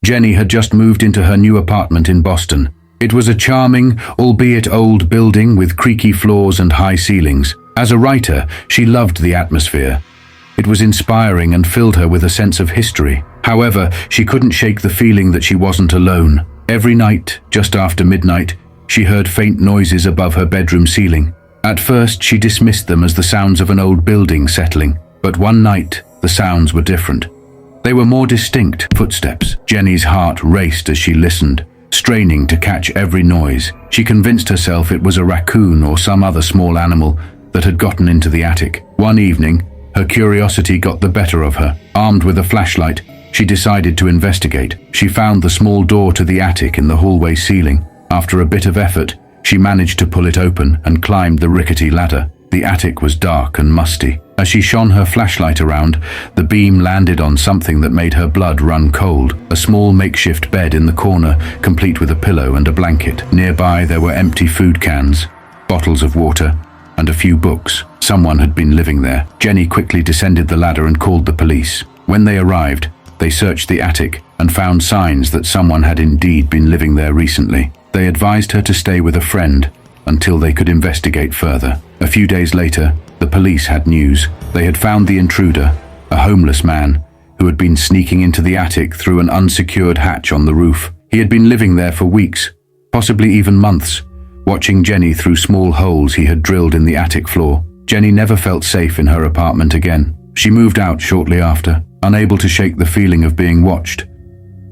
Jenny had just moved into her new apartment in Boston. It was a charming, albeit old building with creaky floors and high ceilings. As a writer, she loved the atmosphere. It was inspiring and filled her with a sense of history. However, she couldn't shake the feeling that she wasn't alone. Every night, just after midnight, she heard faint noises above her bedroom ceiling. At first, she dismissed them as the sounds of an old building settling. But one night, the sounds were different. They were more distinct footsteps. Jenny's heart raced as she listened, straining to catch every noise. She convinced herself it was a raccoon or some other small animal that had gotten into the attic. One evening, her curiosity got the better of her. Armed with a flashlight, she decided to investigate. She found the small door to the attic in the hallway ceiling. After a bit of effort, she managed to pull it open and climbed the rickety ladder. The attic was dark and musty. As she shone her flashlight around, the beam landed on something that made her blood run cold. A small makeshift bed in the corner, complete with a pillow and a blanket. Nearby, there were empty food cans, bottles of water, and a few books. Someone had been living there. Jenny quickly descended the ladder and called the police. When they arrived, they searched the attic and found signs that someone had indeed been living there recently. They advised her to stay with a friend until they could investigate further. A few days later, the police had news. They had found the intruder, a homeless man, who had been sneaking into the attic through an unsecured hatch on the roof. He had been living there for weeks, possibly even months, watching Jenny through small holes he had drilled in the attic floor. Jenny never felt safe in her apartment again. She moved out shortly after, unable to shake the feeling of being watched,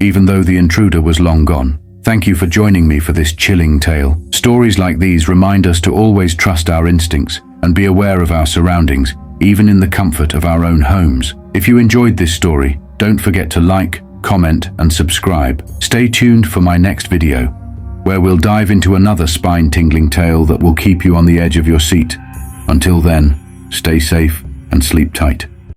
even though the intruder was long gone. Thank you for joining me for this chilling tale. Stories like these remind us to always trust our instincts and be aware of our surroundings, even in the comfort of our own homes. If you enjoyed this story, don't forget to like, comment, and subscribe. Stay tuned for my next video, where we'll dive into another spine-tingling tale that will keep you on the edge of your seat. Until then, stay safe and sleep tight.